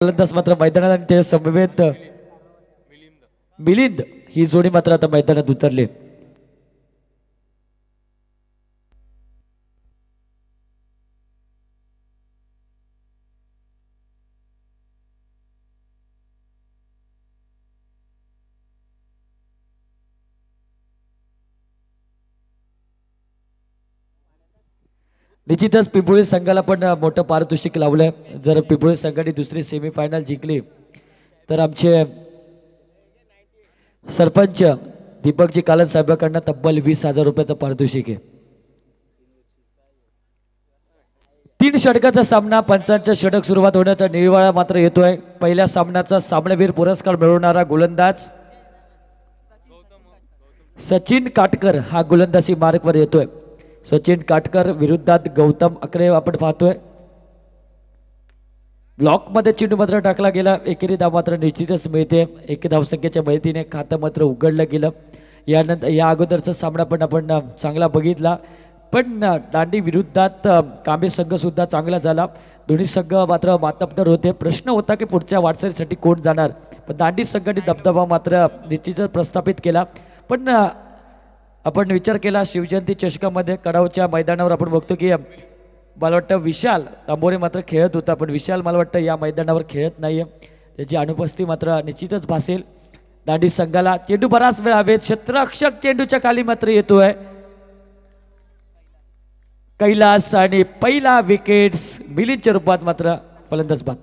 फलंदाज मात्र मैदानात आणि ते समवेत मिलिंद ही जोडी मात्र आता मैदानात उतरली। निश्चितच पिंपळी संघाला पण मोठं पारितोषिक लावलंय। जर पिंपळी संघाने दुसरी सेमीफायनल जिंकली तर आमचे सरपंच दीपकजी कालन साहेबांकडून तब्बल 20,000 रुपयाचं पारितोषिक आहे। 3 षटकाचा सामना, पंचांच्या षटक सुरुवात होण्याचा निर्वाळा मात्र येतोय। पहिल्या सामन्याचा सामनावीर पुरस्कार मिळवणारा गोलंदाज सचिन काटकर हा गोलंदाजी मार्कवर येतोय। सचिन काटकर विरुद्धात गौतम अकरे आपण पाहतोय। ब्लॉक मध्ये चेंडू मात्र टाकला गेला, एकेरी धाव मात्र निश्चितच मिळते। एक धावसंख्येच्या मदतीने खातं मात्र उघडलं गेलं। यानंतर या अगोदरचा सामना पण आपण चांगला बघितला, पण दांडी विरुद्धात कांबे संघ सुद्धा चांगला झाला। दोन्ही संघ मात्र मातब्बर होते। प्रश्न होता की पुढच्या वाटचालीसाठी कोण जाणार, पण दांडी संघाने दबदबा मात्र निश्चितच प्रस्थापित केला। पण आपण विचार केला शिवजयंती चषकामध्ये कडावच्या मैदानावर आपण बघतो की मला वाटतं विशाल तांबोरे मात्र खेळत होता, पण विशाल मला वाटतं या मैदानावर खेळत नाहीये, त्याची अनुपस्थिती मात्र निश्चितच भासेल दांडी संघाला। चेंडू बराच वेळ हवेत, क्षेत्ररक्षक चेंडूच्या खाली मात्र येतोय कैलास आणि पहिला विकेट्स मिलिंदच्या रूपात मात्र फलंदाज बाद।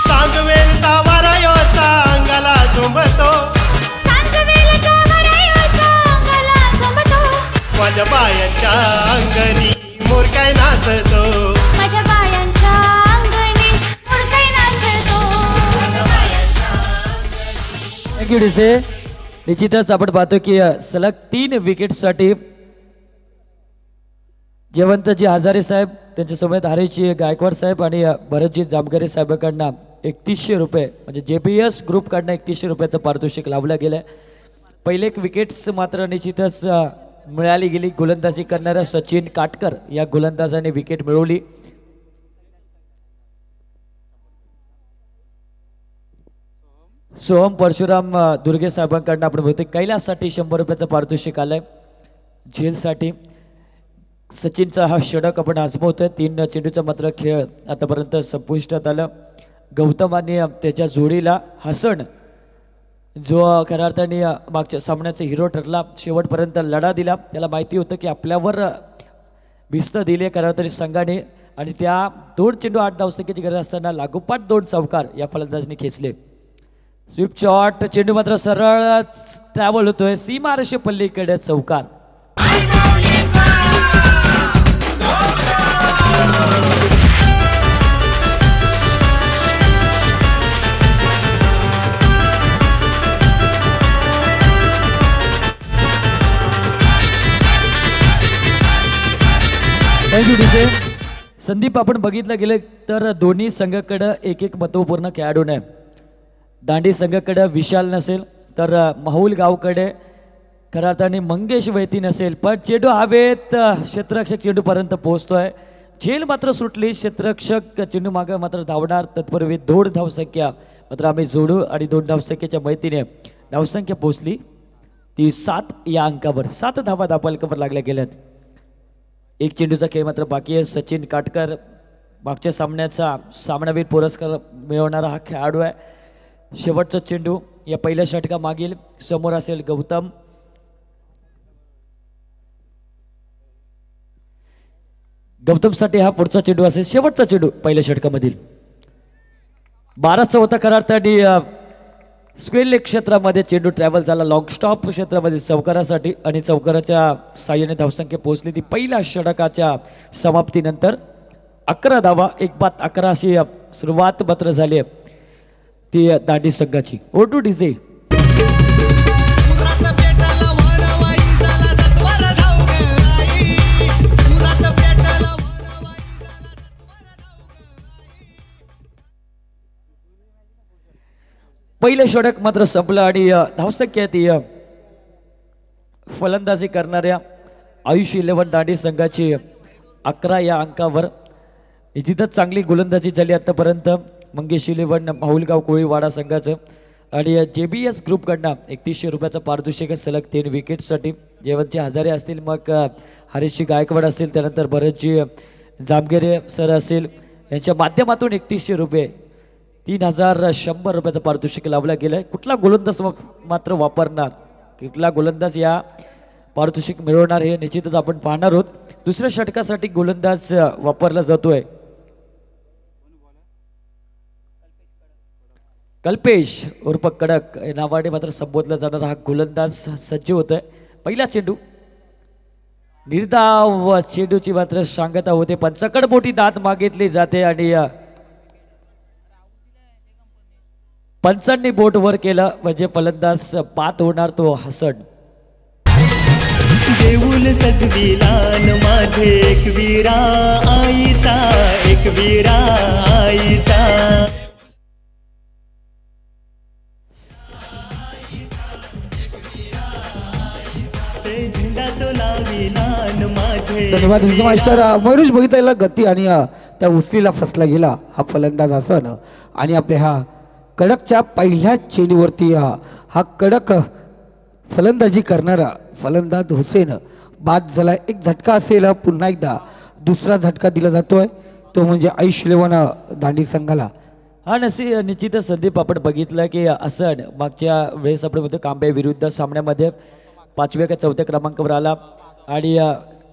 सांगवेलचा वारायो सांगाला झुंबतो, माझ्या बायांच्या अंगणी मोर काय नाचतो, माझ्या बायांच्या अंगणी मोर काय नाचतो। थँक्यू डीसे। निश्चितच आपण पाहतो की सलग 3 विकेटसाठी जयवंतजी हजारे साहेब, त्यांच्या समेत हरीशजी गायकवाड साहेब आणि भरतजी जामगरे साहेबांकडून 3100 रुपये म्हणजे JPS ग्रुपकडून 3100 रुपयाचं पारितोषिक लावलं गेलं। पहिले विकेट्स मात्र निश्चितच मिळाली गेली। गोलंदाजी करणाऱ्या सचिन काटकर या गोलंदाजाने विकेट मिळवली। सोहम परशुराम दुर्गे साहेबांकडून आपण बघतोय कैलाससाठी 100 रुपयाचं पारितोषिक आलंय। झेलसाठी सचिनचा हा षटक आपण आजमावतोय। 3 चेंडूचा मात्र खेळ आतापर्यंत संपुष्टात आलं। गौतम आणि त्याच्या जोडीला हसन जो खऱ्या अर्थाने मागच्या सामन्याचा हिरो ठरला, शेवटपर्यंत लढा दिला। त्याला माहिती होतं की आपल्यावर भिस्त दिली खऱ्या अर्थाने संघाने, आणि त्या 2 चेंडू 8 धावसंख्येची गरज असताना लागोपाठ 2 चौकार या फलंदाजाने खेचले। स्वीप शॉट, चेंडू मात्र सरळ ट्रॅव्हल होतोय सीमारेषे पल्लीकडे, चौकार। Thank you DJ. संदीप, आपण बघितलं गेलं तर दोन्ही संघाकडे एक महत्त्वपूर्ण खेळाडू आहे। दांडी संघाकडे विशाल नसेल तर माहुल गावकडे खऱ्या अर्थाने मंगेश वैती नसेल, पण चेंडू हवेत, क्षेत्ररक्षक चेंडूपर्यंत पोहोचतोय। झेल मात्र सुटली, क्षेत्ररक्षक चेंडू मागे मात्र धावणार तत्पूर्वी 2 धावसंख्या मात्र आम्ही जोडू आणि 2 धावसंख्येच्या मदतीने धावसंख्या पोहोचली ती 7 या अंकावर। 7 धावा धापालकावर लागल्या गेल्यात। 1 चेंडूचा खेळ मात्र बाकी आहे। सचिन काटकर मागच्या सामन्याचा सामनावीर पुरस्कार मिळवणारा हा खेळाडू आहे। शेवटचा चेंडू या पहिल्या षटका मागील समोर असेल गौतम। गौतमसाठी हा पुढचा चेंडू असेल, शेवटचा चेंडू पहिल्या षटकामधील। 12 होता खऱ्या अर्थाने स्क्वेअर लेग क्षेत्रामध्ये चेंडू ट्रॅव्हल झाला लॉंग स्टॉप क्षेत्रामध्ये चौकारासाठी, आणि चौकाराच्या साह्याने धावसंख्या पोहोचली ती पहिल्या षटकाच्या समाप्तीनंतर। 11 धावा 1-11 अशी सुरुवात मात्र झाली आहे ती दांडी संघाची। ओटू डीजे। पहिले षटक मात्र संपलं आणि धावसंख्या ती फलंदाजी करणाऱ्या आयुष 11 दांडी संघाची 11 या अंकावर। निश्चितच चांगली गोलंदाजी झाली आतापर्यंत। मंगेश इलेव्हन माहुलगाव कोळीवाडा संघाचं. आणि JBS ग्रुपकडनं 3100 रुपयाचं पारितोषिक सलग 3 विकेटसाठी. जयवंतजी हजारे असतील, मग हरीशजी गायकवाड असतील, त्यानंतर भरतजी जामगिरे सर असतील, यांच्या माध्यमातून 3100 रुपये 3100 रुपयाचं पारितोषिक लावलं गेलं आहे. कुठला गोलंदाज मात्र वापरणार, कुठला गोलंदाज या पारितोषिक मिळवणार हे निश्चितच आपण पाहणार आहोत. दुसऱ्या षटकासाठी गोलंदाज वापरला जातोय कल्पेश उर्फ कडक या नावाने मात्र संबोधला जाणारा हा गोलंदाज सज्ज होतोय. पहिला चेंडू निर्धाव चेंडूची मात्र सांगता होते. पंचाकड मोठी दात मागितली जाते आणि पंचांनी बोट वर केलं म्हणजे फलंदाज पात होणार तो हसन. देऊल सजविलान माझे एकवीरा आईचा, एकवीरा आईचा. झेंडा तो लाविलान माझे. धन्यवाद मास्टर. मयुरेश बघितला गती आणि त्या उचलीला फसला गेला हा फलंदाज असन. आणि आपल्या हा कडकच्या पहिल्या चेंडूवरती हा कडक फलंदाजी करणारा फलंदाज हुसेन बाद झाला. एक झटका असेल, पुन्हा एकदा दुसरा झटका दिला जातोय, तो म्हणजे आयुष इलेव्हन दांडी संघाला. हा निश्चितच संदीप आपण बघितलं की असं मागच्या वेळेस आपण म्हणतो कांबे विरुद्ध सामन्यामध्ये 5व्या का 4थ्या क्रमांकावर आला आणि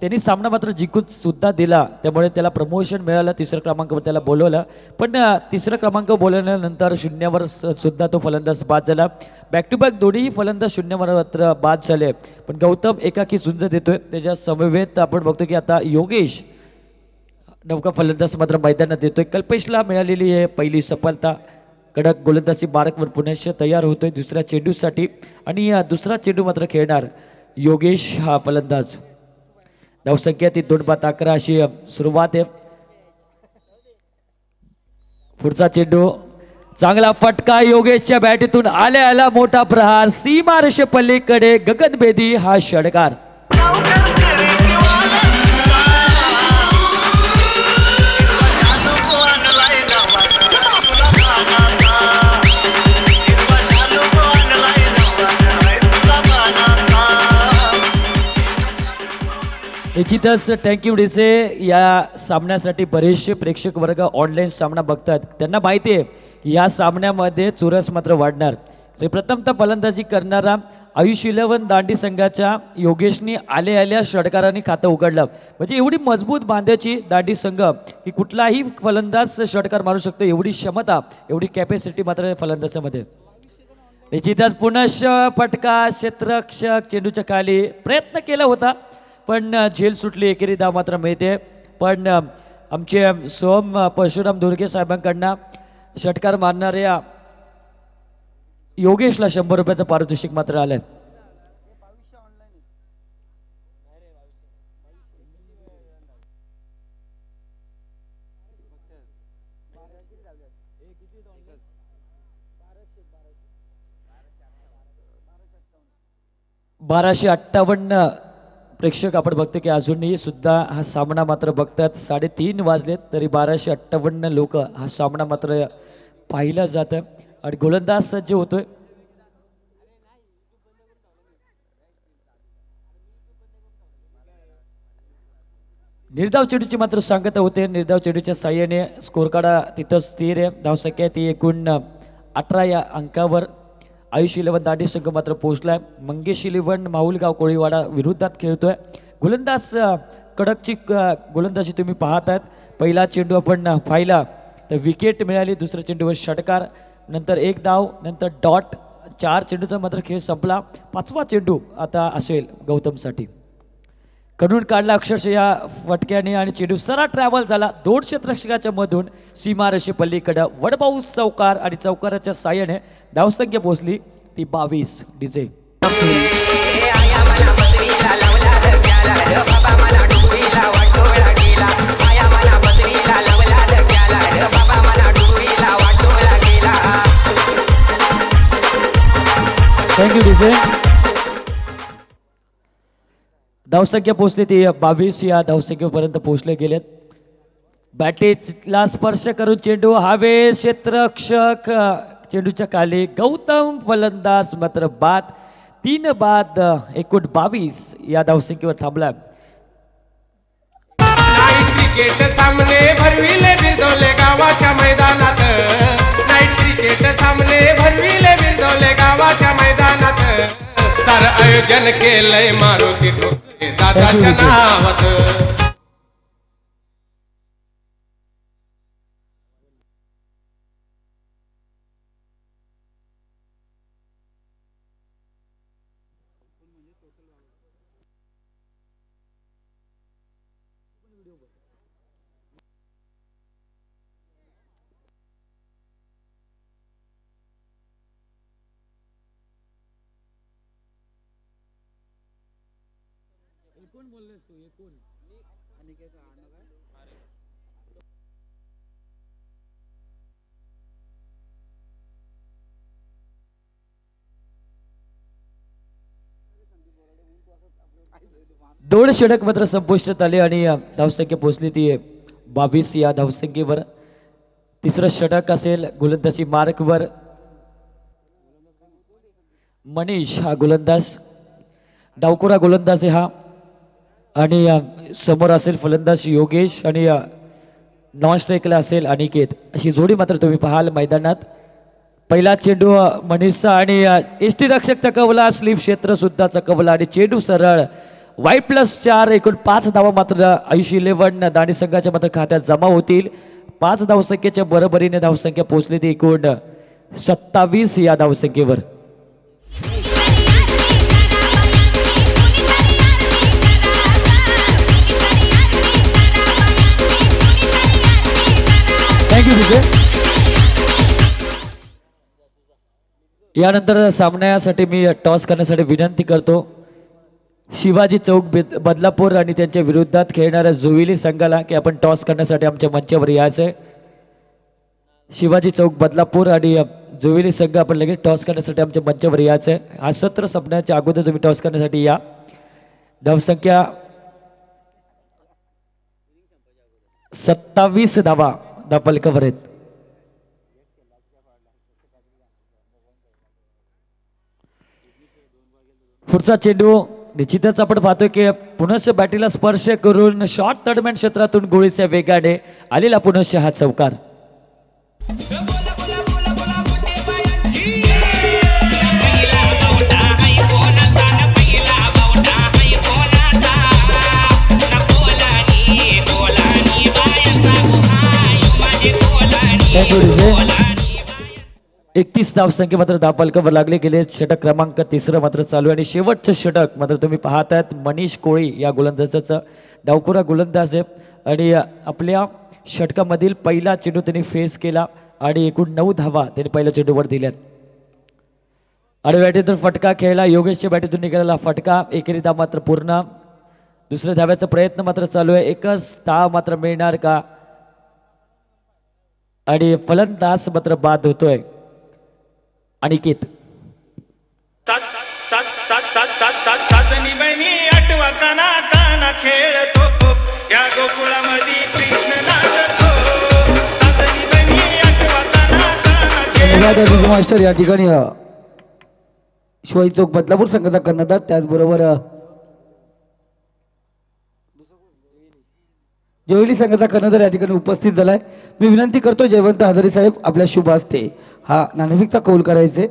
त्यांनी सामना मात्र जिंकून सुद्धा दिला, त्यामुळे त्याला प्रमोशन मिळालं. 3ऱ्या क्रमांकावर त्याला बोलवलं, पण 3ऱ्या क्रमांक बोलवल्यानंतर शून्यावर सुद्धा तो फलंदाज बाद झाला. बॅक टू बॅक दोन्ही फलंदाज शून्यावर मात्र बाद झाले, पण गौतम एकाकी झुंज देतोय. त्याच्या समवेत आपण बघतो की आता योगेश नौका फलंदाज मात्र मैदानात देतोय. कल्पेशला मिळालेली आहे पहिली सफलता. कडक गोलंदाजी मार्कवर पुण्याशी तयार होतोय दुसऱ्या चेंडूसाठी आणि दुसरा चेंडू मात्र खेळणार योगेश हा फलंदाज. धावसंख्या ती 2-11 अशी सुरुवात आहे. पुढचा चेंडू चांगला फटका योगेशच्या बॅटीतून आल्या मोठा प्रहार सीमारेषे पल्लीकडे गगनभेदी हा षटकार. निश्चितच थँक्यू डीसे. या सामन्यासाठी बरेचसे प्रेक्षक वर्ग ऑनलाईन सामना बघतात, त्यांना माहिती आहे या सामन्यामध्ये चुरस मात्र वाढणार. प्रथमतः फलंदाजी करणारा आयुष इलेव्हन दांडी संघाच्या योगेशनी आल्या षटकारांनी खातं उघडलं. म्हणजे एवढी मजबूत बांध्याची दांडी संघ की कुठलाही फलंदाज षटकार मारू शकतो, एवढी क्षमता एवढी कॅपॅसिटी मात्र फलंदाजामध्ये. निश्चितच पुनश फटका क्षेत्ररक्षक चेंडूच्या खाली प्रयत्न केला होता, पण झेल सुटली. एकेरी धाव मात्र मिळते, पण आमचे सोम परशुराम दुर्गे साहेबांकडनं षटकार मारणाऱ्या योगेशला 100 रुपयाचं पारितोषिक मात्र आलंय. $1258 प्रेक्षक आपण बघतो की अजूनही सुद्धा हा सामना मात्र बघतात. 3:30 वाजलेत तरी 1258 लोक हा सामना मात्र पाहिला जातं आणि गोलंदाज सज्ज होतोय. निर्धाव चेंडूची मात्र सांगता होते. निर्धाव चेंडूच्या साह्याने स्कोर काढा तिथं स्थिर आहे. धावसंख्या ती एकूण 18 या अंकावर आयुष इलेव्हन दांडी संघ मात्र पोहोचलाय. मंगेश इलेव्हन माहुलगाव कोळीवाडा विरोधात खेळतोय. गोलंदाज कडकची गोलंदाजी तुम्ही पाहतात. पहिला चेंडू आपण पाहिला तर विकेट मिळाली, दुसऱ्या चेंडूवर षटकार, नंतर 1 धाव, नंतर डॉट. 4 चेंडूचा मात्र खेळ संपला. 5वा चेंडू आता असेल गौतमसाठी. कडून काढला अक्षरशः या फटक्याने आणि चेंडू सरा ट्रॅव्हल झाला 2 क्षेत्ररक्षकाच्या मधून सीमारेषे पल्लीकडं वडबाऊस चौकार आणि चौकाराच्या साह्याने धावसंख्या पोहोचली ती 22. DJ thank you DJ. धावसंख्या पोहोचली ती 22 या धावसंख्येपर्यंत पोहोचले गेलेत. बॅटीला स्पर्श करून चेंडू हवे क्षेत्ररक्षक चेंडूच्या खाली गौतम फलंदाज मात्र बाद 3 बाद एकूण 22 या धावसंख्येवर थांबला. नाईट क्रिकेट सामने भरविले बिरदवले गावाच्या मैदानात. नाईट क्रिकेट सामने भरविले बिरदवले गावाच्या मैदानात. सार आयोजन केलंय मारुती ठोकरे दादाच्या नावात. दोन षटक मात्र संपुष्टात आले आणि धावसंख्या पोहोचली ती 22 या धावसंख्येवर. तिसरं षटक असेल गोलंदाजी मार्कवर. मनीष हा गोलंदाज, डावकुरा गोलंदाज आहे हा. आणि समोर असेल फलंदाज योगेश आणि नॉन स्ट्राईकला असेल अनिकेत. अशी जोडी मात्र तुम्ही पाहाल मैदानात. पहिला चेंडू मनीषचा आणि यष्टीरक्षक चकवला, स्लीप क्षेत्र सुद्धा चकवला आणि चेंडू सरळ Y+4 एकूण 5 धावा मात्र आयुष 11 दांडी संघाच्या मात्र खात्यात जमा होतील. 5 धावसंख्येच्या बरोबरीने धावसंख्या पोहोचली ती एकूण 27 या धावसंख्येवर. थँक्यू विजय. यानंतर सामन्यासाठी मी टॉस करण्यासाठी विनंती करतो शिवाजी चौक बदलापूर आणि त्यांच्या विरोधात खेळणाऱ्या जोविली संघाला की आपण टॉस करण्यासाठी आमच्या मंचावर यायचं आहे. शिवाजी चौक बदलापूर आणि जोविली संघ आपण लगेच टॉस करण्यासाठी आमच्या मंचावर यायचं आहे. हा सत्र संपण्याच्या अगोदर तुम्ही टॉस करण्यासाठी या. धावसंख्या 27 धावा धापलकावर आहेत. पुढचा चेंडू निश्चितच आपण पाहतोय की पुनश्च बॅटीला स्पर्श करून शॉर्ट दरम्यान क्षेत्रातून गोळीच्या वेगाने आलेला पुनश्च हा चौकार. Thank you. 31 धावसंख्या मात्र धावफलकावर लागले गेले. षटक क्रमांक 3 मात्र चालू आहे आणि शेवटचं षटक मात्र तुम्ही पाहतायत मनीष कोळी या गोलंदाजाचं. डावकुरा गोलंदाज आहे आणि आपल्या षटकामधील पहिला चेंडू त्यांनी फेस केला आणि एकूण 9 धावा त्यांनी पहिल्या चेंडूवर दिल्यात. आणि बॅटीतून फटका खेळला, योगेशच्या बॅटीतून निघालेला फटका. एकेरी धाव मात्र पूर्ण. दुसऱ्या धाव्याचा प्रयत्न मात्र चालू आहे. एकच धाव मात्र मिळणार का आणि फलंदाज मात्र बाद होतोय अनिकेत. सातनी बहिणी आठवा काना काना खेळतो या गोकुळामध्ये कृष्ण नाचतो. सातनी बहिणी आठवा काना काना खेळतो. मास्टर या ठिकाणी शिवाजी चौक बदलापूर संघाचा कर्णधार, त्याचबरोबर जोविली संघाचा कर्णधार या ठिकाणी उपस्थित झालाय. मी विनंती करतो जयवंत हजारे साहेब आपल्या शुभ हस्ते हा नाणेफेकचा कौल करायचे.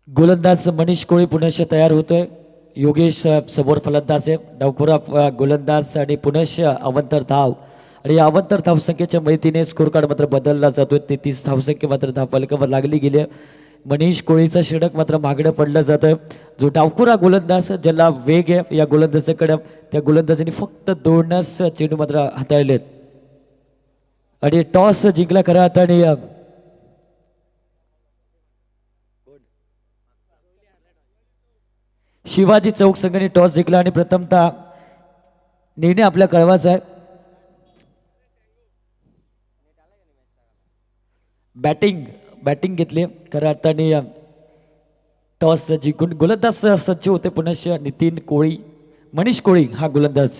गोलंदाज मनीष कोळी पुनश्च तयार होतोय. योगेश समोर फलंदाज आहे. डावखुरा गोलंदाज आणि पुनश्च अवंतर धाव आणि अवंतर धावसंख्येच्या माहितीने स्कोर कार्ड मात्र बदलला जातो. 33 धावसंख्या मात्र धावफलकावर लागली गेली. मनीष कोळीचं षटक मात्र मागणं पडलं जातं. जो डावखुरा गोलंदाज ज्याला वेग आहे या गोलंदाजाकडे, त्या गोलंदाजाने फक्त 2च चेंडू मात्र हाताळलेत आणि टॉस जिंकला खरा हाताने. शिवाजी चौक संघाने टॉस जिंकला आणि प्रथमतः निर्णय आपल्या कळवाचा आहे. बॅटिंग घेतली खऱ्या अर्थाने टॉस जिंकून गोलंदाज सज्ज होते पुनश्च नितीन कोळी मनीष कोळी हा गोलंदाज.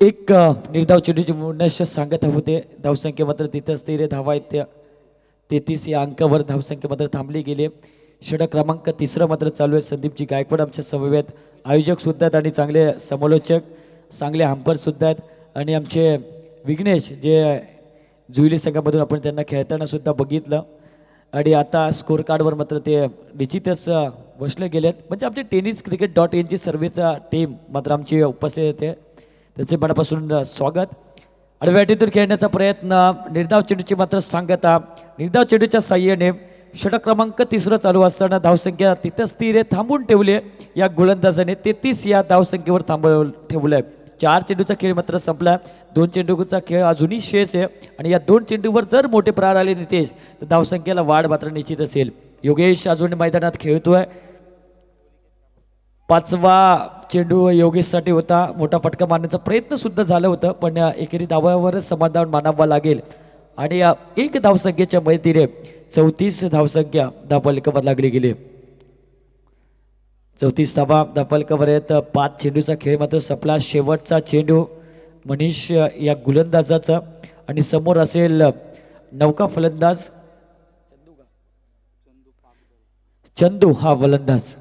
एक निर्धाव चेंडूची पुनश्च सांगत होते. धावसंख्या मात्र तिथं स्थिर धावा आहेत त्या 33 या अंकावर धावसंख्या मात्र थांबली गेली. षटक क्रमांक 3 मात्र चालू आहे. संदीपजी गायकवाड आमच्या समवेत आयोजक सुद्धा आहेत आणि चांगले समालोचक चांगले हंपर सुद्धा आहेत आणि आमचे विघ्नेश जे जुईली संघामधून आपण त्यांना खेळताना सुद्धा बघितलं आणि आता स्कोर कार्डवर मात्र ते निश्चितच बसले गेलेत. म्हणजे आमचे tenniscricket.in ची सर्वेचा टीम मात्र आमची उपस्थित येते त्याचे मनापासून स्वागत. आडव्या अटीतून खेळण्याचा प्रयत्न निर्धाव चेंडूची मात्र सांगता निर्धाव चेंडूच्या साह्याने षटक क्रमांक 3 चालू असताना धावसंख्या तिथं स्थिर थांबून ठेवली या गोलंदाजाने 33 या धावसंख्येवर ठेवलंय. 4 चेंडूचा खेळ मात्र संपला. 2 चेंडूचा खेळ अजूनही शेष आहे आणि या 2 चेंडूवर जर मोठे प्रहार आले नितेश तर धावसंख्येला वाढ मात्र निश्चित असेल. योगेश अजून मैदानात खेळतोय. 5वा चेंडू योगेशसाठी होता. मोठा फटका मारण्याचा प्रयत्न सुद्धा झाला होता पण एकेरी धावावरच समाधान मानावं लागेल आणि 1 धावसंख्येच्या मदतीने 34 धावसंख्या धावफलकावर लागली गेली. 34 धावा धावफलकावर आहेत. 5 चेंडूचा खेळ मात्र संपला. शेवटचा चेंडू मनीष या गोलंदाजाचा आणि समोर असेल नौका फलंदाज चंदू हा फलंदाज.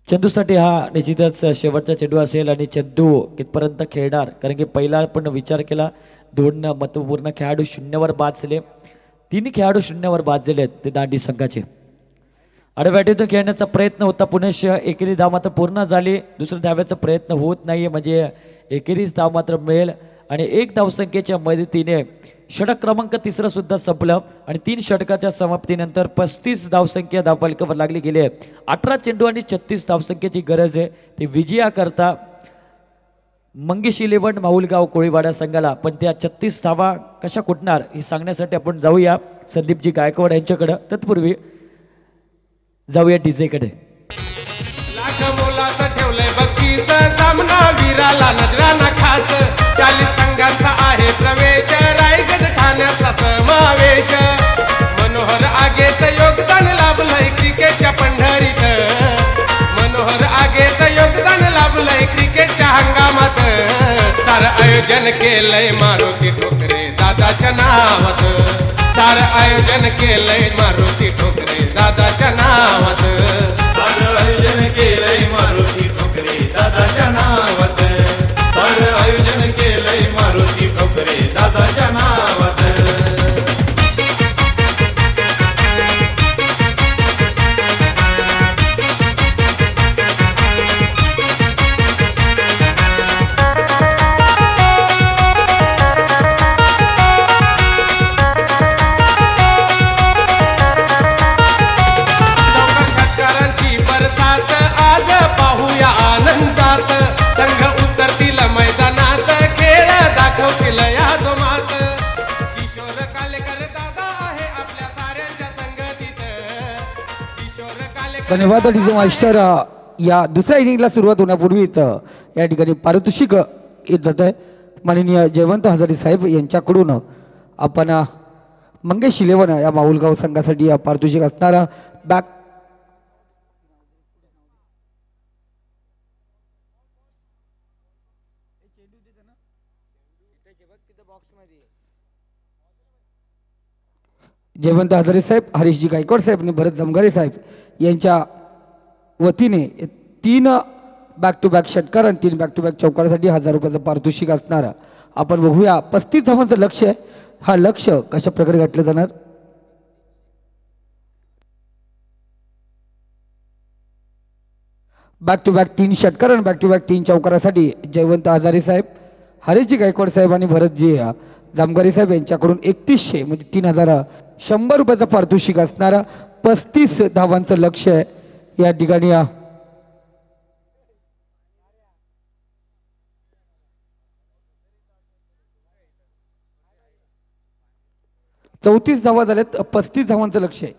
चंदूसाठी हा निश्चितच शेवटचा चेंडू असेल आणि चंदू कितपर्यंत खेळणार कारण की पहिला आपण विचार केला 2 महत्त्वपूर्ण खेळाडू 0वर बाद झाले. 3 खेळाडू 0वर बाद झाले आहेत ते दांडी संघाचे. आडव्याटीतून खेळण्याचा प्रयत्न होता पुनश्च एकेरी धाव मात्र पूर्ण झाली. दुसऱ्या धाव्याचा प्रयत्न होत नाही म्हणजे एकेरीच धाव मात्र मिळेल आणि 1 धावसंख्येच्या मदतीने षटक क्रमांक 3 सुद्धा संपलं आणि 3 षटकाच्या समाप्तीनंतर 35 धावसंख्या धावफलकावर लागली गेली आहे. 18 चेंडू आणि 36 धावसंख्येची गरज आहे ते विजयाकरता मंगेश 11 माहुलगाव कोळीवाडा संघाला. पण त्या 36 धावा कशा कुठणार हे सांगण्यासाठी आपण जाऊया संदीपजी गायकवाड यांच्याकडं. तत्पूर्वी जाऊया डीजेकडे. लाख मोलाचं ठेवलंय बक्षीस सामना वीराला नजराना खास 40 संघांचा आहे प्रवेश रायगड ठाण्याचा समावेश मनोहर आगेचं योगदान लाभलंय क्रिकेटच्या पंढरीत मनोहर आगेचं योगदान लाभलंय क्रिकेटच्या हंगामात सारं आयोजन केलंय मारुती ठोकरे दादाच्या नावात सारं आयोजन केलंय मारुती ठोकरे दादाच्या नावात सारं आयोजन केलंय मारुती ठोकरे दादाच्या नावात सारं आयोजन केलंय मारुती ठोकरे दादाच्या नावात. धन्यवाद डीजे मास्टर. या दुसऱ्या इनिंगला सुरुवात होण्यापूर्वीच या ठिकाणी पारितोषिक येत जात आहे. माननीय जयवंत हजारे साहेब यांच्याकडून आपण मंगेश 11 या माहुलगाव संघासाठी या पारितोषिक असणारा बॅक जयवंत हजारे साहेब, हरीशजी गायकवाड साहेब आणि भरत जमगारे साहेब यांच्या वतीने 3 बॅक टू बॅक षटकार आणि 3 बॅक टू बॅक चौकारासाठी 1000 रुपयाचं पारितोषिक असणार. आपण बघूया 35 धावांचं लक्ष आहे. हा लक्ष्य कशा प्रकारे गाठलं जाणार. बॅक टू बॅक 3 षटकार आणि बॅक टू बॅक 3 चौकारासाठी जयवंत हजारे साहेब, हरीशजी गायकवाड साहेब आणि भरतजी जामगारी साहेब यांच्याकडून 3100 म्हणजे 3100 रुपयाचं पारितोषिक असणारा 35 धावांचं लक्ष आहे. या ठिकाणी 34 धावा झाल्यात. 35 धावांचं लक्ष आहे.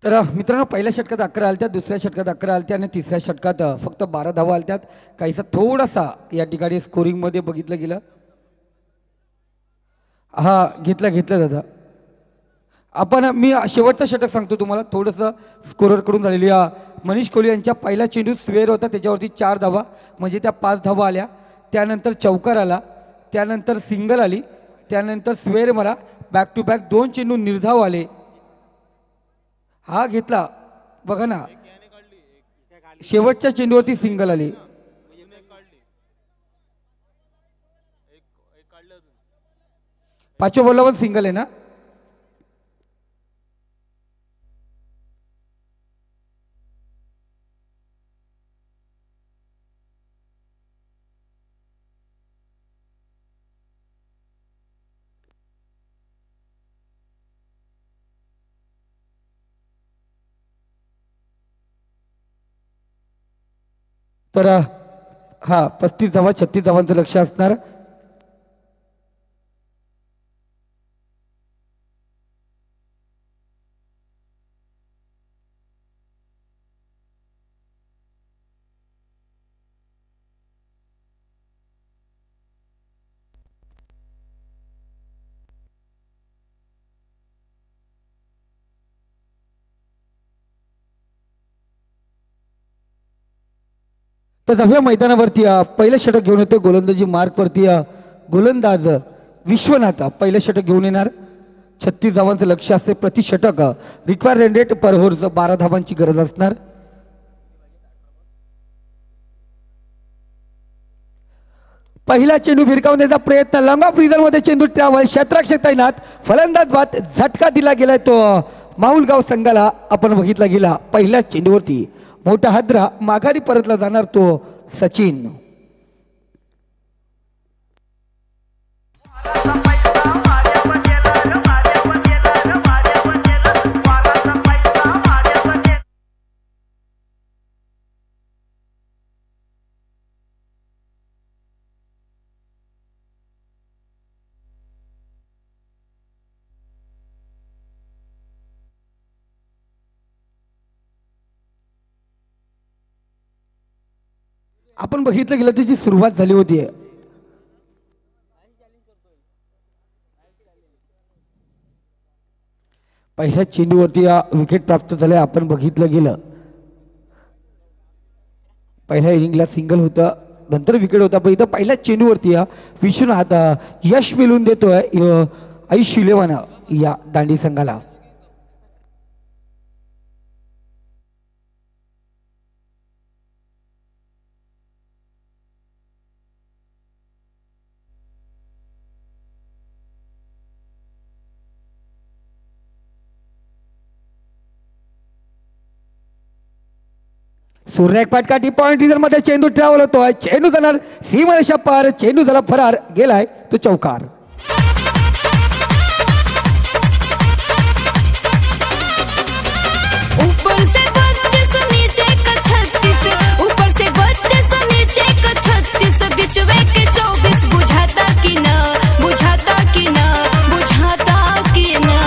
तर मित्रांनो पहिल्या षटकात 11 आलत्या, दुसऱ्या षटकात 11 आलत्या आणि तिसऱ्या षटकात फक्त 12 धावा आलत्यात. काहीसा थोडासा या ठिकाणी स्कोरिंगमध्ये बघितलं गेलं. हा घेतलं दादा आपण. मी शेवटचं षटक सांगतो तुम्हाला थोडंसं स्कोररकडून झालेली. मनीष कोहली यांच्या पहिला चेंडू स्वेअर होता, त्याच्यावरती 4 धावा म्हणजे त्या 5 धावा आल्या. त्यानंतर चौकार आला, त्यानंतर सिंगल आली, त्यानंतर स्वेअर मारा, बॅक टू बॅक 2 चेंडू निर्धाव आले. हा घेतला बघा ना, शेवटच्या चेंडूवरती सिंगल आली. पाचव्या बॉलला पण सिंगल आहे ना. तर हा 35 धावा 36 धावांचं लक्ष असणार. तर 10व्या मैदानावरती पहिलं षटक घेऊन येतो गोलंदाजी मार्कवरती गोलंदाज विश्वनाथ पहिलं षटक घेऊन येणार. 36 धावांचं लक्ष असते प्रति षटक. रिक्वायर रन रेट पर ओव्हर 12 धावांची गरज असणार. पहिला चेंडू भिरकावण्याचा प्रयत्न, लॉंग ऑफ रिझन मध्ये चेंडू ट्रॅव्हल, क्षेत्ररक्षक तैनात, फलंदाज बाद, झटका दिला गेलाय तो माहुलगाव संघाला आपण बघितला गेला. पहिल्या चेंडूवरती मोठा हादरा, माघारी परतला जाणार तो सचिन. आपण बघितलं गेलं त्याची सुरुवात झाली होती. पहिल्या चेंडूवरती विकेट प्राप्त झाले. आपण बघितलं गेलं पहिल्या इनिंगला सिंगल होतं, नंतर विकेट होता, पण इथं पहिल्या चेंडूवरती विश्वनाथ यश मिळवून देतोय ऐशी 11 या दांडी संघाला. सूर्य पाटकाठी पॉइंट रिझन मध्ये चेंडू ट्रॅव्हल होतोय, चेंडू जाणार सीमारेषा पार, चेंडू झाला फरार, गेलाय तो चौकार. ऊपर से 32 नीचे का 36, ऊपर से 32 नीचे का 36, बिचवे के 24, बुझाता कि ना, बुझाता कि ना, बुझाता कि ना.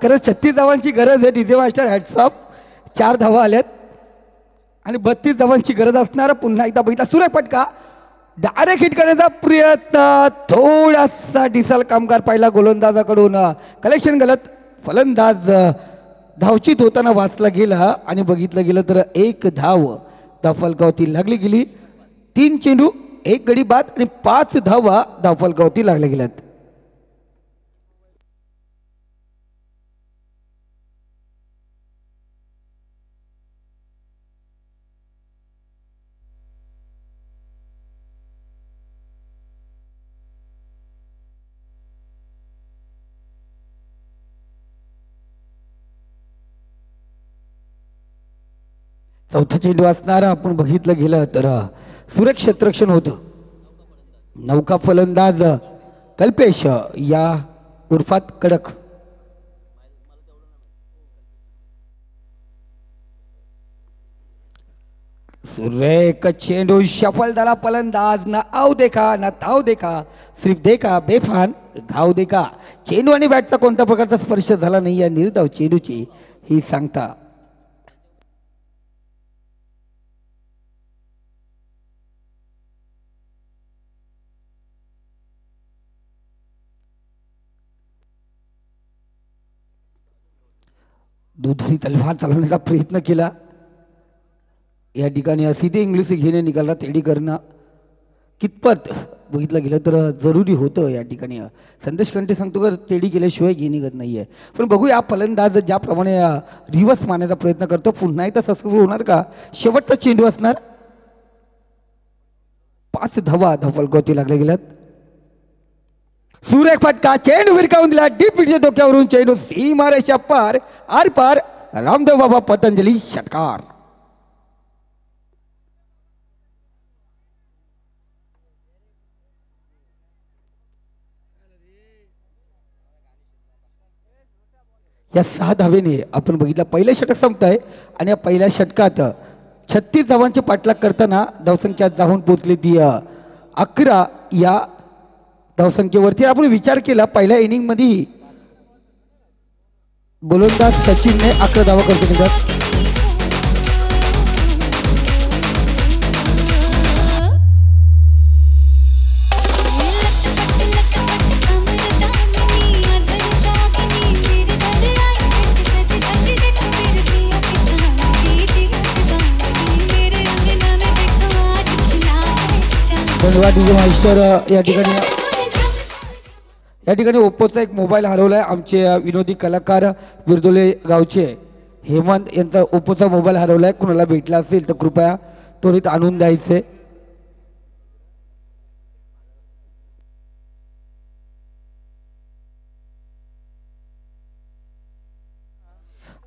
खरंच 36 धावांची गरज आहे. DJ master हॅट्सअप. 4 धावा आल्यात आणि 32 धावांची गरज असणार. पुन्हा एकदा बघितला सूर्य पटका, डायरेक्ट हिट करण्याचा प्रयत्न, थोडासा डिसल कामगार पाहिला गोलंदाजाकडून, कलेक्शन गलत, फलंदाज धावचित होताना वाचला गेला आणि बघितलं गेलं तर 1 धाव धावफलकावरती लागली गेली. 3 चेंडू 1 गडी बाद आणि 5 धावा धावफलकावरती लागल्या गेल्यात. चौथा चेंडू असणार. आपण बघितलं गेलं तर सुरेख क्षेत्ररक्षण होतं. नौका फलंदाज कल्पेश या उर्फात कडक. सुरेख चेंडू सफल झाला फलंदाज ना आव देखा ना ताव देखा सिर्फ देखा बेफान घाव देखा. चेंडू आणि बॅटचा कोणत्या प्रकारचा स्पर्श झाला नाही या निर्धाव चेंडूची ही सांगता. दुधारी तलवार चालवण्याचा प्रयत्न केला. या ठिकाणी सीधे इंग्लिश घेणे निघाला तेडी करणं कितपत बघितलं गेलं तर जरुरी होतं. या ठिकाणी संदेश कंटे सांगतो का तेडी केल्याशिवाय घे निघत नाही आहे. पण बघूया फलंदाज ज्याप्रमाणे रिव्हर्स मारण्याचा प्रयत्न करतो पुन्हा एकदा सक्सेसफुल होणार का. शेवटचा चेंडू असणार. 5 धावा धपलगोती लागले गेल्यात. सुरेख फटका चेंडू विरकावून दिला डीप पिचच्या डोक्यावरून चेंडू सीमारेषा पार आर पार. रामदेव बाबा पतंजली षटकार. या 6 धावेने आपण बघितलं पहिलं षटक संपत आहे आणि या पहिल्या षटकात 36 धावांचे पाठलाग करताना धावसंख्या जाऊन पोहोचली ती 11 या धावसंख्येवरती. आपण विचार केला पहिल्या इनिंग मध्ये गोलंदाज सचिनने 11 धावा करतो निघत. धन्यवाद डीजे मास्टर. या ठिकाणी ओप्पोचा एक मोबाईल हरवलाय. आमचे विनोदी कलाकार बिरदोले गावचे हेमंत यांचा ओप्पोचा मोबाईल हरवलाय. कुणाला भेटला असेल तर कृपया त्वरित आणून द्यायचे.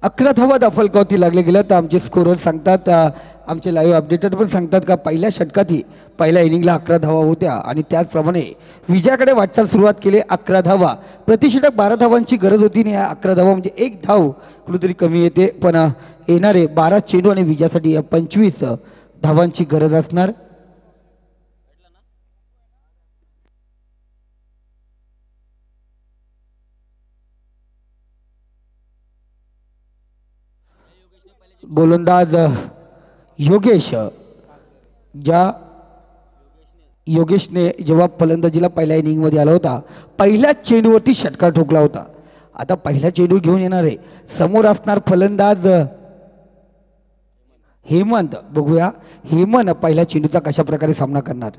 अकरा धावा फलकावती लागले गेलं तर आमचे स्कोरर सांगतात आमचे लाईव्ह अपडेटर पण सांगतात का पहिल्या षटकातही पहिल्या इनिंगला 11 धावा होत्या आणि त्याचप्रमाणे विजयाकडे वाटचाल सुरुवात केली. 11 धावा प्रतिषटक 12 धावांची गरज होती आणि 11 धावा म्हणजे 1 धाव कुठेतरी कमी येते. पण येणारे 12 चेंडू आणि विजयासाठी 25 धावांची गरज असणार. गोलंदाज योगेशने जेव्हा फलंदाजीला पहिल्या इनिंगमध्ये आला होता पहिल्या चेंडूवरती षटकार ठोकला होता. आता पहिला चेंडू घेऊन येणार आहे. समोर असणार फलंदाज हेमंत. बघूया हेमंत पहिल्या चेंडूचा कशा प्रकारे सामना करणार.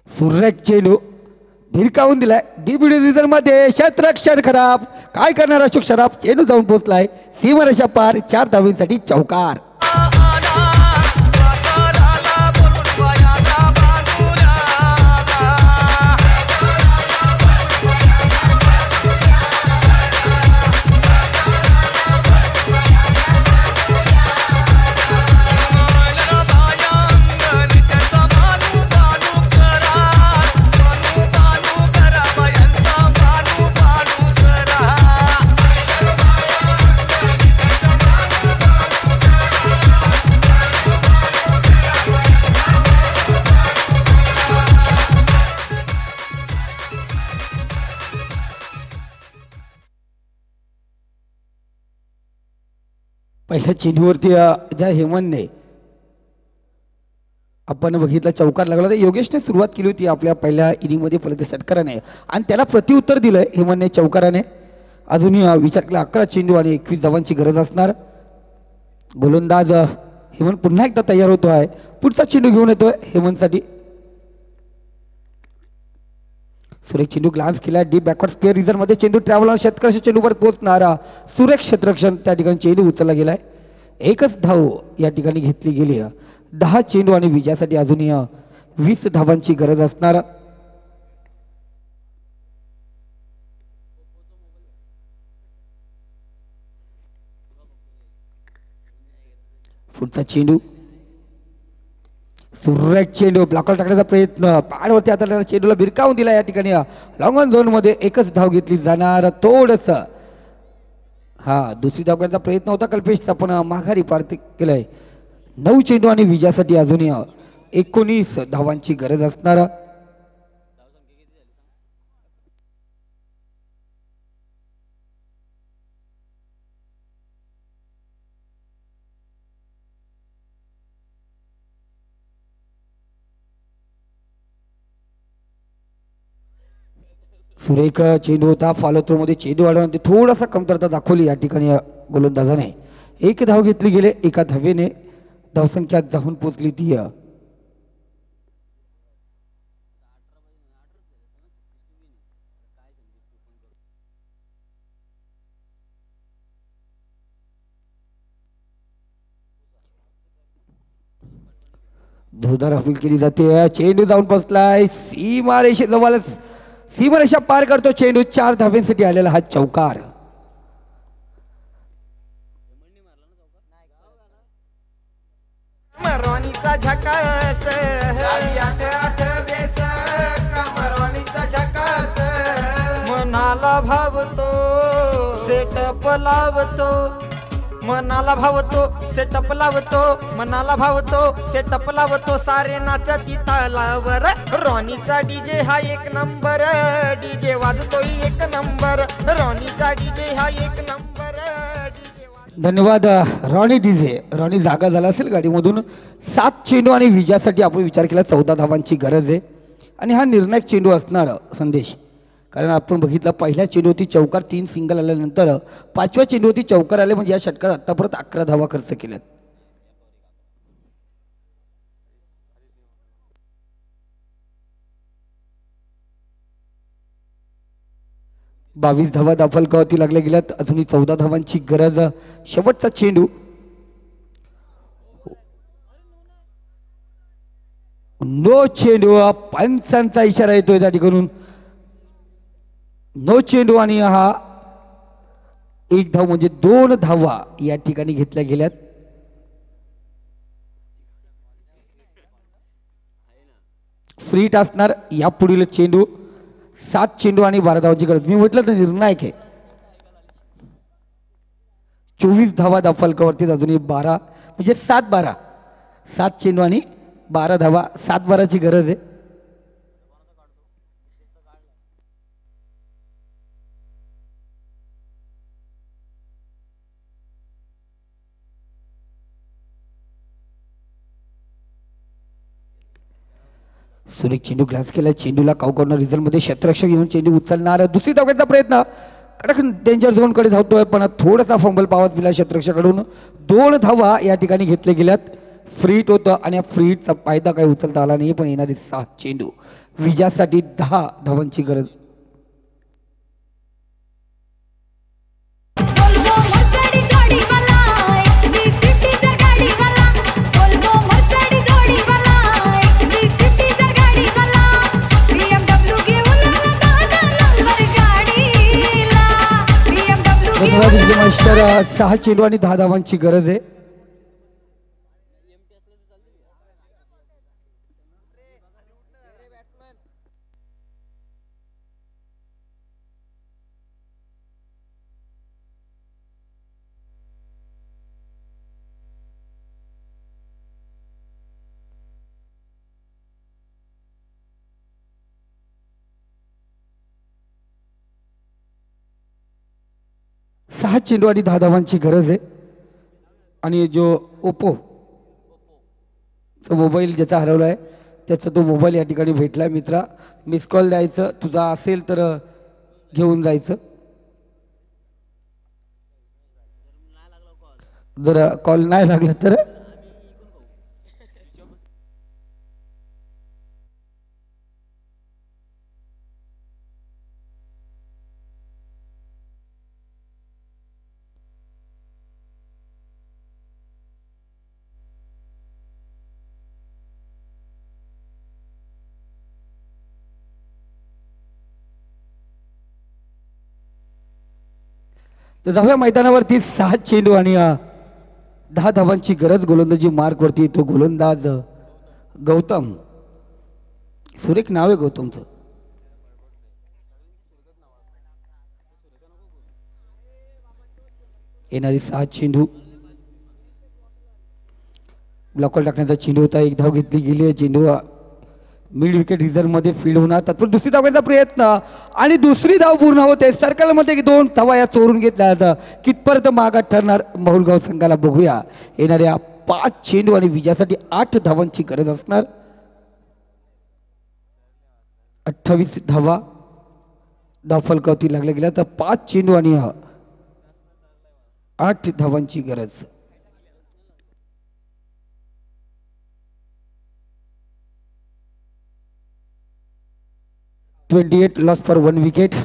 सुरेख चेंडू भिरकावून दिलाय डीबीडी रिझर्व मध्ये. क्षेत्ररक्षण खराब काय करणार अशोक शराफ. चेंडू जाऊन पोहोचलाय सीमारेषा पार. 4 धावांसाठी चौकार. पहिल्या चेंडूवरती ज्या हेमंतने आपण बघितला चौकार लागला तर योगेशने सुरुवात केली होती आपल्या पहिल्या इनिंगमध्ये फलंदाज षटकाराने आणि त्याला प्रत्युत्तर दिलंय हेमंतने चौकाराने. अजूनही विचार केला 11 चेंडू आणि 21 धावांची गरज असणार. गोलंदाज हेमंत पुन्हा एकदा तयार होतो आहे. पुढचा चेंडू घेऊन येतोय हेमंतसाठी. सुरेख चेंडू ग्लान्स केला डीप बॅकवर्ड स्क्वेअर रिझन मध्ये. चेंडू ट्रॅव्हलर शेतकऱ्याच्या चेंडूवर पोहोचणारा सुरेख क्षेत्ररक्षण त्या ठिकाणी चेंडू उचलला गेलाय. 1च धाव या ठिकाणी घेतली गेली. 10 चेंडू आणि विजयासाठी अजूनही 20 धावांची गरज असणार. पुढचा चेंडू सुरेख चेंडू ब्लॉकवर टाकण्याचा प्रयत्न पॅडवरती आता चेंडूला भिरकावून दिला या ठिकाणी लॉंग ऑन झोन मध्ये एकच धाव घेतली जाणार थोडस दुसरी धाव करण्याचा प्रयत्न होता कल्पेशचा पण माघारी पार्थिक केलंय 9 चेंडू आणि विजयासाठी अजूनही 19 धावांची गरज असणार सुरेख चेंडू होता फॉलो थ्रो मध्ये चेंडू वाढवण्याची थोडासा कमतरता दाखवली या ठिकाणी गोलंदाजाने 1 धाव घेतली गेले एका धावेने धावसंख्या जाऊन पोचली ती जोरदार अपील केली जाते चेंडू जाऊन पोचलाय सीमारेषेजवळच सीमारेषा पार करतो चेंडू 4 धाव्यांसाठी आलेला हा चौकार मरवानीचा झकास मरवानीचा झकास मनाला भावतो सेटअप लावतो मनाला भावतो सेटअप लावतो मनाला भावतो सेटअप लावतो सारे नाचती तालावर रॉनीचा डीजे हा 1 नंबर डीजे वाजतोय 1 नंबर रॉनीचा डीजे हा 1 नंबर धन्यवाद रॉनी डीजे रॉनी जागा झाला असेल गाडीमधून 7 चेंडू आणि विजयासाठी आपण विचार केला 14 धावांची गरज आहे आणि हा निर्णायक चेंडू असणार संदेश कारण आपण बघितलं पहिल्या चेंडूवरती चौकार 3 सिंगल आल्यानंतर 5व्या चेंडूवरती चौकार आले म्हणजे या षटकात आतापर्यंत 11 धावा खर्च केल्यात 22 धावा दाफलकावरती लागल्या गेल्यात अजूनही 14 धावांची गरज शेवटचा चेंडू नो चेंडू पंचांचा इशारा येतोय त्या ठिकाणून नो चेंडू आणि हा 1 धाव म्हणजे 2 धावा या ठिकाणी घेतल्या गेल्यात फ्रीट असणार या पुढील चेंडू 7 चेंडू आणि 12 धावांची गरज मी म्हटलं तर निर्णायक आहे 24 धावा दाफलकावरती अजूनही 12 म्हणजे 7-12 7 चेंडू आणि 12 धावा 7-12ची गरज आहे सुरेख चेंडू ग्लास केला चेंडूला काऊ कॉर्नर रिझल्ट मध्ये क्षेत्ररक्षक घेऊन चेंडू उचलणार दुसरी धावण्याचा प्रयत्न कडक डेंजर झोन कडे धावतोय पण थोडासा फंबल पावत दिला क्षेत्ररक्षकाकडून 2 धावा या ठिकाणी घेतले गेल्यात फ्रीट होतं आणि फ्रीटचा फायदा काही उचलता आला नाही पण येणारे 7 चेंडू विजयासाठी 10 धावांची गरज मास्टर 6 चेंडू आणि 10 धावांची गरज आहे सहा चेंडू आणि 10 धावांची गरज आहे आणि जो ओप्पो तो मोबाईल ज्याचा हरवला आहे त्याचा तो मोबाईल या ठिकाणी भेटलाय मित्रा मिस कॉल द्यायचं तुझा असेल तर घेऊन जायचं जर कॉल नाही लागला तर तर 10व्या मैदानावरती 6 चेंडू आणि 10 धावांची गरज गोलंदाजी मार्कवरती तो गोलंदाज गौतम, सुरेख नाव आहे गौतमचं. येणारी 6 चेंडू, ब्लॉकवर टाकण्याचा चेंडू होता. एक धाव घेतली गेली आहे. चेंडू मिड विकेट रिझर्व मध्ये फील्ड होणार. तत्पर दुसरी धाव घेण्याचा प्रयत्न आणि दुसरी धाव पूर्ण होते. सर्कलमध्ये 2 धावा या चोरून घेतल्या जातात. कितपर्यंत मागात ठरणार माहुलगाव संघाला बघूया. येणाऱ्या 5 चेंडू आणि विजयासाठी 8 धावांची गरज असणार. 28 धावा धावफलकावरती लागल्या गेल्या तर 5 चेंडू आणि 8 धावांची गरज. $28 loss for 1 wicket.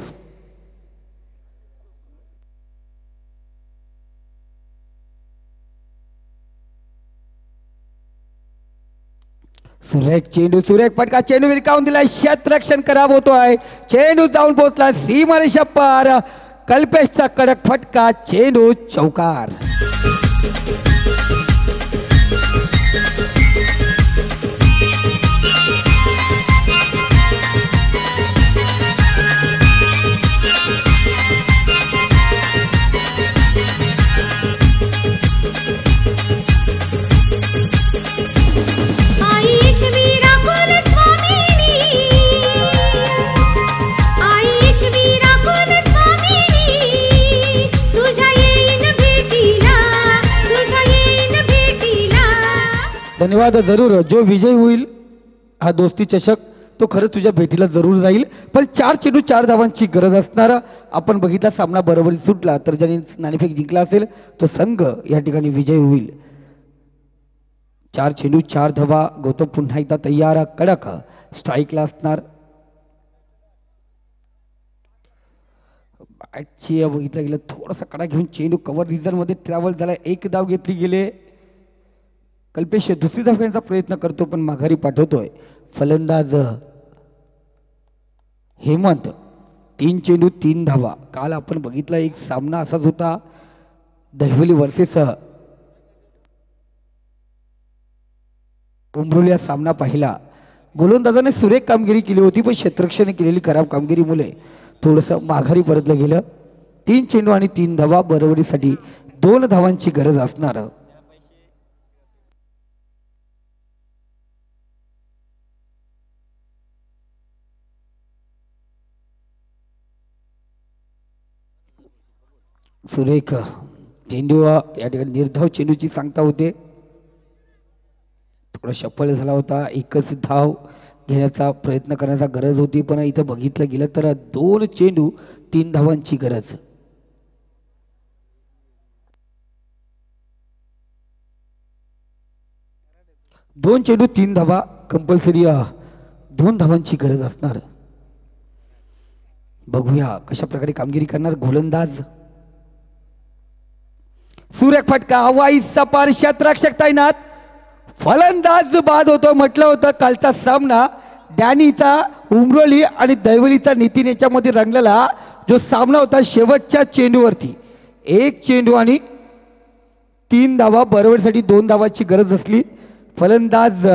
सुरेख चेंडू, सुरेख फटका, चेंडू विरकावून दिलाय. क्षेत्ररक्षण खराब होतोय. चेंडू जाऊन पोहोचला सीमारेषा पार. कल्पेशचा कडक फटका, चेंडू चौकार. धन्यवाद. जरूर जो विजय होईल हा दोस्ती चषक तो खरंच तुझ्या भेटीला जरूर जाईल. पण 4 चेंडू 4 धावांची गरज असणार. आपण बघितला सामना बरोबरी सुटला तर ज्याने नाणेफेक जिंकला असेल तो संघ या ठिकाणी विजय होईल. 4 चेंडू 4 धावा. गौतम पुन्हा एकदा तयार, कडक स्ट्राईकला असणार. बॅटची बघितलं गेलं थोडासा कडा घेऊन चेंडू कव्हर रिझन मध्ये ट्रॅव्हल झाला. 1 धाव घेतली गेले. कल्पेश दुसरी धाव घेण्याचा प्रयत्न करतो पण माघारी पाठवतोय. फलंदाज हेमंत 3 चेंडू 3 धावा. काल आपण बघितला एक सामना असाच होता, दहिवली वर्सेस उमरोली सामना पाहिला. गोलंदाजाने सुरेख कामगिरी केली होती पण क्षेत्ररक्षण केलेली खराब कामगिरीमुळे थोडंसं माघारी परतलं गेलं. 3 चेंडू आणि 3 धावा. बरोबरीसाठी 2 धावांची गरज असणार. सुरेख चेंडू या ठिकाणी निर्धाव चेंडूची सांगता होते. थोडा सफल झाला होता. एकच धाव घेण्याचा प्रयत्न करण्याचा गरज होती पण इथं बघितलं गेलं तर 2 चेंडू 3 धावांची गरज. दोन चेंडू 3 धावा. कंपल्सरी 2 धावांची गरज असणार. बघूया कशा प्रकारे कामगिरी करणार गोलंदाज. सुरेख फटका, हवाई सपार, क्षेत्ररक्षक तैनात. फलंदाज बाद होतो. म्हटलं होतं कालचा सामना डॅनीचा उमरोली आणि दैवलीचा नितीन याच्यामध्ये रंगलेला जो सामना होता शेवटच्या चेंडूवरती 1 चेंडू आणि 3 धावा. बरोबरीसाठी 2 धावाची गरज असली. फलंदाज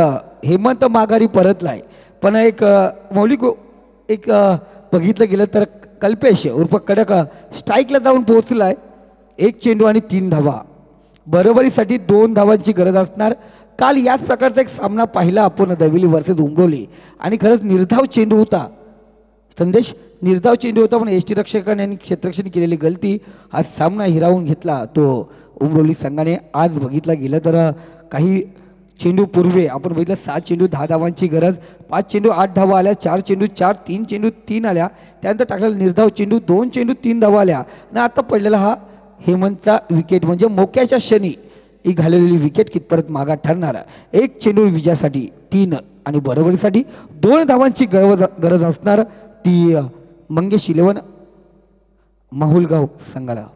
हेमंत माघारी परतलाय पण एक मौलिक एक बघितलं गेलं तर कल्पेश उर्फ कडक स्ट्राईकला जाऊन पोहोचलाय. 1 चेंडू आणि 3 धावा. बरोबरीसाठी 2 धावांची गरज असणार. काल याच प्रकारचा एक सामना पाहिला आपण दहिवली वर्सेस उमरोली आणि खरंच निर्धाव चेंडू होता. संदेश निर्धाव चेंडू होता पण एसटी रक्षकाने आणि क्षेत्ररक्षण केलेली गलती हा सामना हिरावून घेतला तो उमरोली संघाने. आज बघितलं गेलं तर काही चेंडू पूर्वी आपण बघितलं 6 चेंडू 10 धावांची गरज. 5 चेंडू 8 धावा आल्या. 4 चेंडू 4, 3 चेंडू 3 आल्या. त्यानंतर टाकलेला निर्धाव चेंडू 2 चेंडू 3 धावा आल्या आणि आता पडलेला हा हेमंतचा विकेट म्हणजे मोक्याच्या क्षणी ही घालवलेली विकेट कितपर्यंत मागात ठरणार. 1 चेंडू विजयासाठी 3 आणि बरोबरीसाठी 2 धावांची गरज असणार. ती मंगेश 11 माहुलगाव संघाला.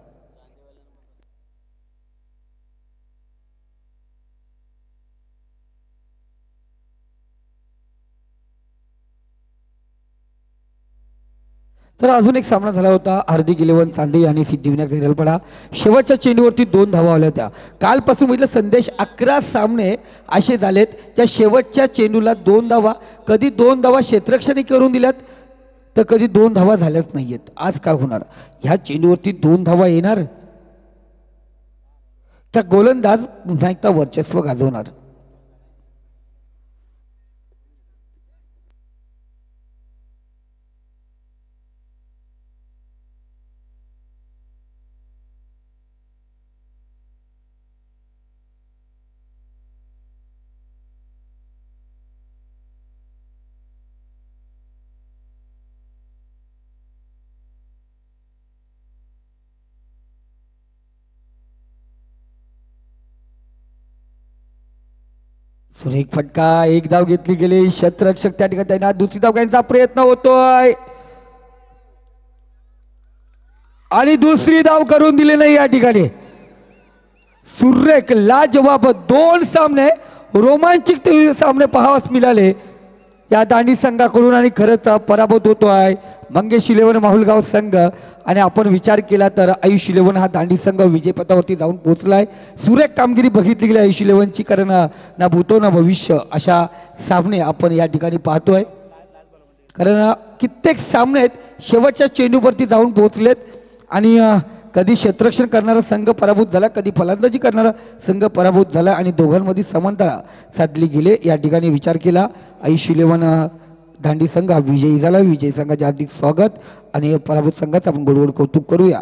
तर अजून एक सामना झाला होता हार्दिक 11 चांदे आणि सिद्धिविनायक हिरलपडा. शेवटच्या चेंडूवरती 2 धावा आल्या होत्या. कालपासून बघितलं संदेश 11 सामने असे झालेत त्या शेवटच्या चेंडूला 2 धावा, कधी 2 धावा क्षेत्ररक्षणी करून दिल्यात तर कधी 2 धावा झाल्याच नाहीयेत. आज काय होणार? ह्या चेंडूवरती 2 धावा येणार त्या गोलंदाज पुन्हा एकदा वर्चस्व गाजवणार. सुरेख फटका, एक धाव घेतली गेली. क्षेत्ररक्षक त्या ठिकाणी त्यांना दुसरी धाव घेण्याचा प्रयत्न होतोय आणि दुसरी धाव करून दिली नाही या ठिकाणी. सुरेख लाजवाब 2 सामने रोमांचक सामने पाहावयास मिळाले या दांडी संघाकडून आणि खरंच पराभूत होतोय मंगेश 11 माहुलगाव संघ. आणि आपण विचार केला तर आयुष 11 हा दांडी संघ विजेपथावरती जाऊन पोहोचलाय. सुरेख कामगिरी बघितली गेली आयुष 11ची, कारण ना भूतो ना भविष्य अशा सामने आपण या ठिकाणी पाहतोय. कारण कित्येक सामने आहेत शेवटच्या चेंडूवरती जाऊन पोहोचलेत आणि कधी क्षेत्ररक्षण करणारा संघ पराभूत झाला, कधी फलंदाजी करणारा संघ पराभूत झाला आणि दोघांमध्ये समानता साधली गेली. या ठिकाणी विचार केला आयुष 11 दांडी संघ विजयी झाला. विजयी संघाचे हार्दिक स्वागत आणि पराभूत संघाचं आपण गोडगोड कौतुक करूया.